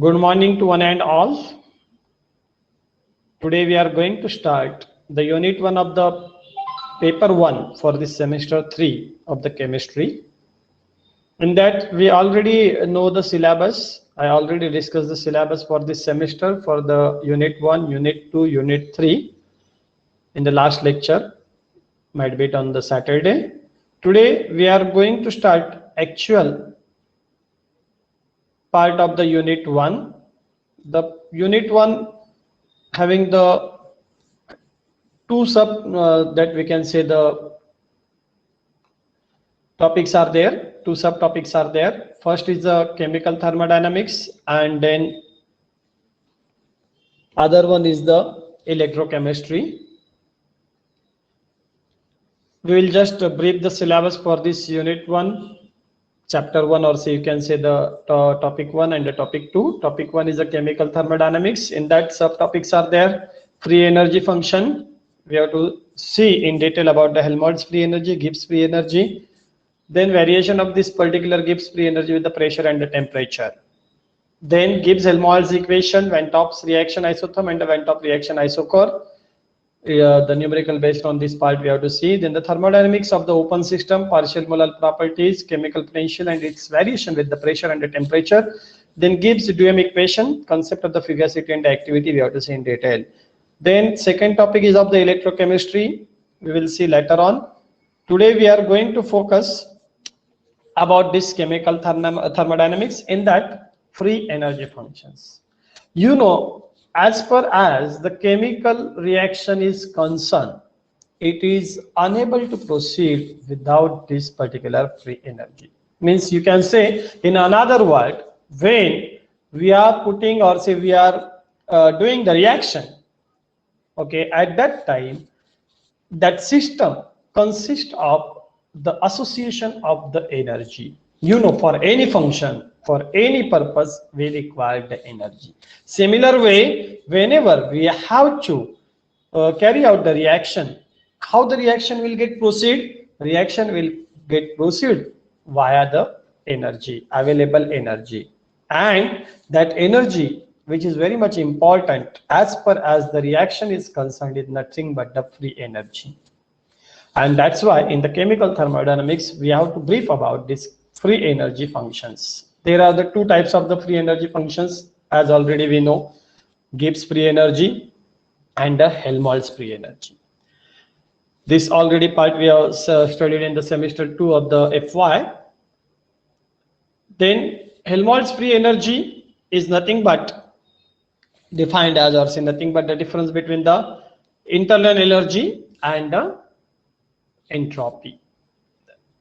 Good morning to one and all. Today we are going to start the unit 1 of the paper 1 for this semester 3 of the chemistry. In that we already know the syllabus. I already discussed the syllabus for this semester for the unit 1, unit 2, unit 3 in the last lecture, might be it on the Saturday. Today we are going to start actual part of the unit 1. The unit 1 having the two that we can say the topics are there, two subtopics are there. First is the chemical thermodynamics, and then other one is the electrochemistry. We will just brief the syllabus for this unit 1, chapter 1, or say you can say the topic 1 and the topic 2. Topic 1 is the chemical thermodynamics. In that subtopics are there: free energy function. We have to see in detail about the Helmholtz free energy, Gibbs free energy, then variation of this particular Gibbs free energy with the pressure and the temperature. Then Gibbs-Helmholtz equation, Van 't Hoff's reaction isotherm and the Van 't Hoff reaction isochore. The numerical based on this part we have to see. Then the thermodynamics of the open system, partial molar properties, chemical potential and its variation with the pressure and the temperature. Then Gibbs-Duhem equation, concept of the fugacity and the activity we have to see in detail. Then second topic is of the electrochemistry. We will see later on. Today we are going to focus about this chemical thermodynamics, in that free energy functions. You know, as far as the chemical reaction is concerned, it is unable to proceed without this particular free energy. Means you can say, in another word, when we are putting or say we are doing the reaction, okay, at that time that system consists of the association of the energy. You know, for any function, for any purpose, we require the energy. Similar way, whenever we have to carry out the reaction, how the reaction will get proceed? Reaction will get proceed via the energy, available energy. And that energy, which is very much important as far as the reaction is concerned, is nothing but the free energy. And that's why in the chemical thermodynamics, we have to brief about this free energy functions. There are the two types of the free energy functions, as already we know: Gibbs free energy and the Helmholtz free energy. This already part we have studied in the semester 2 of the FY. Then Helmholtz free energy is nothing but defined as, or say nothing but the difference between the internal energy and the entropy.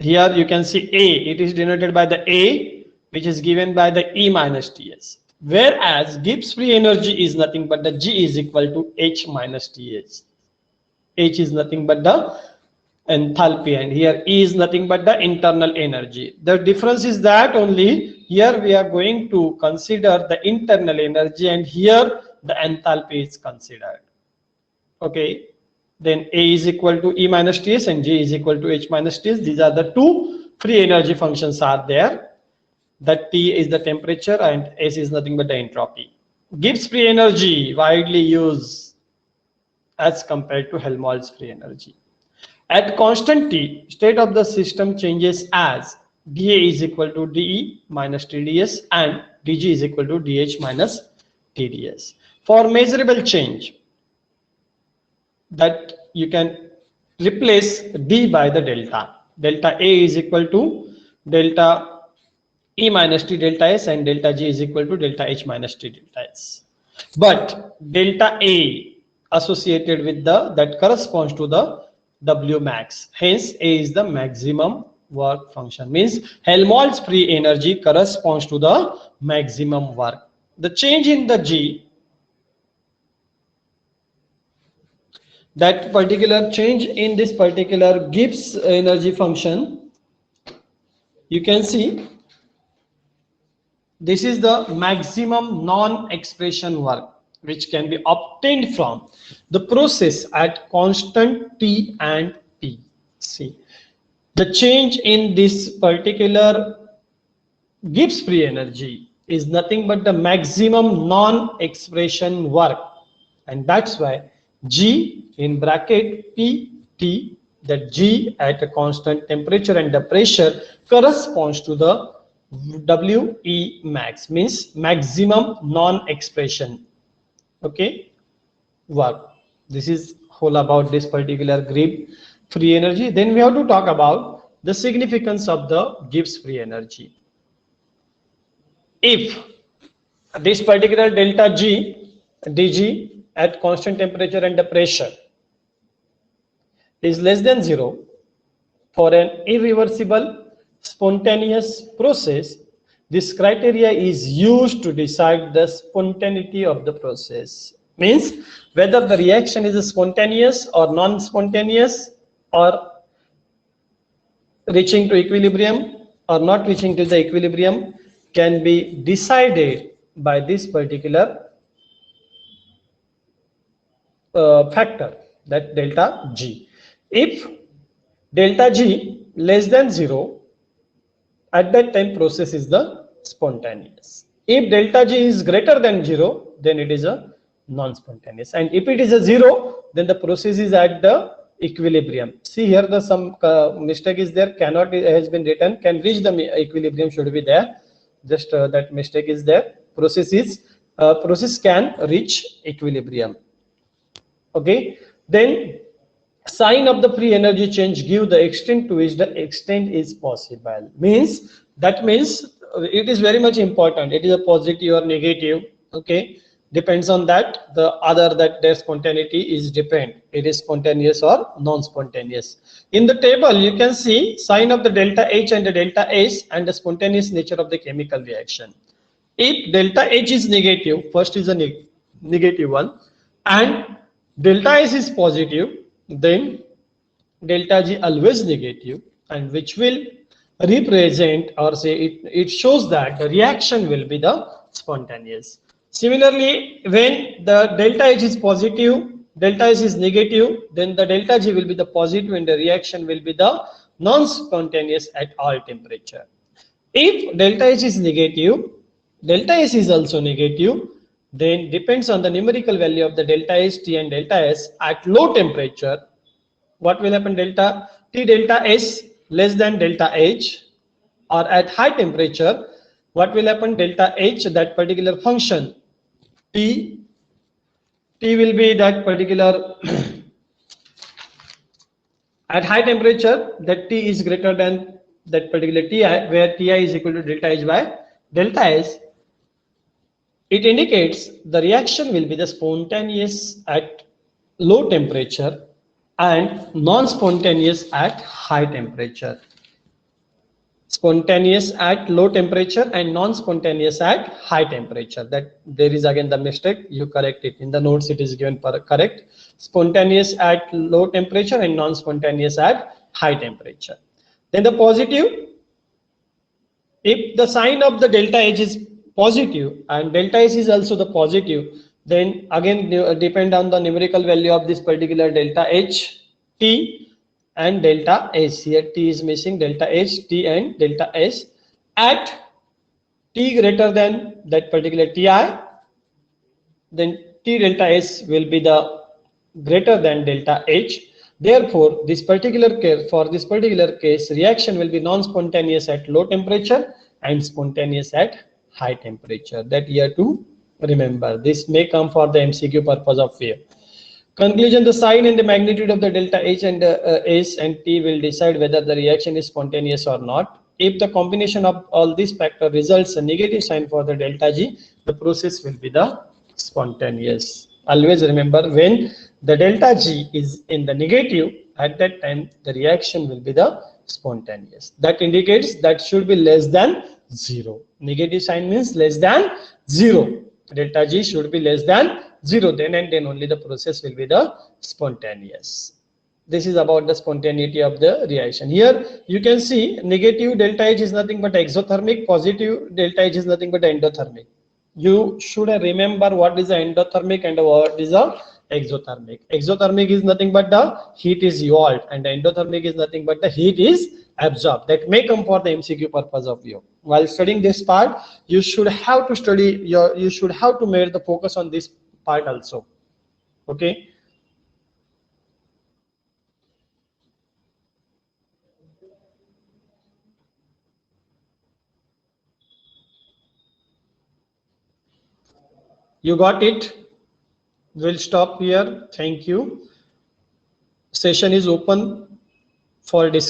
Here you can see A, it is denoted by the A, which is given by the E minus Ts. Whereas Gibbs free energy is nothing but the G is equal to H minus Ts. H is nothing but the enthalpy, and here E is nothing but the internal energy. The difference is that only here we are going to consider the internal energy, and here the enthalpy is considered. Okay. Then A is equal to E minus Ts and G is equal to H minus Ts. These are the two free energy functions are there. That T is the temperature and S is nothing but the entropy. Gibbs free energy widely used as compared to Helmholtz free energy. At constant T, state of the system changes as dA is equal to dE minus TdS and dG is equal to dH minus TdS. For measurable change, that you can replace D by the delta. Delta A is equal to delta E minus T delta S and delta G is equal to delta H minus T delta S. But delta A associated with that corresponds to the W max. Hence A is the maximum work function. Means Helmholtz free energy corresponds to the maximum work. The change in the G, that particular change in this particular Gibbs energy function, you can see this is the maximum non-expression work which can be obtained from the process at constant T and P. See, the change in this particular Gibbs free energy is nothing but the maximum non-expression work, and that's why G in bracket PT, that G at a constant temperature and the pressure corresponds to the WE max, means maximum non-expression, okay, work. This is whole about this particular Gibbs free energy. Then we have to talk about the significance of the Gibbs free energy. If this particular delta G, dG at constant temperature and the pressure is less than 0 for an irreversible spontaneous process, this criteria is used to decide the spontaneity of the process. Means whether the reaction is spontaneous or non-spontaneous, or reaching to equilibrium or not reaching to the equilibrium, can be decided by this particular factor, that delta G. If delta G less than 0, at that time process is the spontaneous. If delta G is greater than 0, then it is a non-spontaneous, and if it is a 0, then the process is at the equilibrium. See here, the some mistake is there, cannot has been written, can reach the equilibrium should be there, just that mistake is there. Process can reach equilibrium, okay. Then sign of the free energy change give the extent to which the extent is possible, means that means it is very much important, it is a positive or negative, okay, depends on that the other, that their spontaneity is depend, it is spontaneous or non-spontaneous. In the table you can see sign of the delta H and the delta S and the spontaneous nature of the chemical reaction. If delta H is negative, first is a negative one, and delta S is positive, then delta G always negative, and which will represent or say it shows that the reaction will be the spontaneous. Similarly, when the delta H is positive, delta S is negative, then the delta G will be the positive and the reaction will be the non-spontaneous at all temperature. If delta H is negative, delta S is also negative, then depends on the numerical value of the delta H, T and delta S at low temperature, what will happen, delta T delta S less than delta H, or at high temperature, what will happen, delta H, that particular function T will be that particular at high temperature, that T is greater than that particular Ti, where Ti is equal to delta H by delta S. It indicates the reaction will be the spontaneous at low temperature and non-spontaneous at high temperature. Spontaneous at low temperature and non-spontaneous at high temperature. That there is again the mistake, you correct it. In the notes it is given correct. Spontaneous at low temperature and non-spontaneous at high temperature. Then the positive, if the sign of the delta H is positive and delta S is also the positive, then again depend on the numerical value of this particular delta H, T and delta S. Here T is missing, delta H, T and delta S. At T greater than that particular Ti, then T delta S will be the greater than delta H. Therefore, this particular case, for this particular case, reaction will be non-spontaneous at low temperature and spontaneous at high temperature. That you have to remember. This may come for the MCQ purpose of fear. Conclusion, the sign and the magnitude of the delta H and S and T will decide whether the reaction is spontaneous or not. If the combination of all these factors results a negative sign for the delta G, the process will be the spontaneous. Always remember, when the delta G is in the negative, at that time the reaction will be the spontaneous. That indicates that should be less than 0. Negative sign means less than 0. Delta G should be less than 0, then and then only the process will be the spontaneous. This is about the spontaneity of the reaction. Here you can see negative delta H is nothing but exothermic, positive delta H is nothing but endothermic. You should remember what is the endothermic and what is the Exothermic. Exothermic is nothing but the heat is evolved, and the endothermic is nothing but the heat is absorbed. That may come for the MCQ purpose of you. While studying this part, you should have to study your. You should have to make the focus on this part also. Okay. You got it. We'll stop here. Thank you. Session is open for discussion.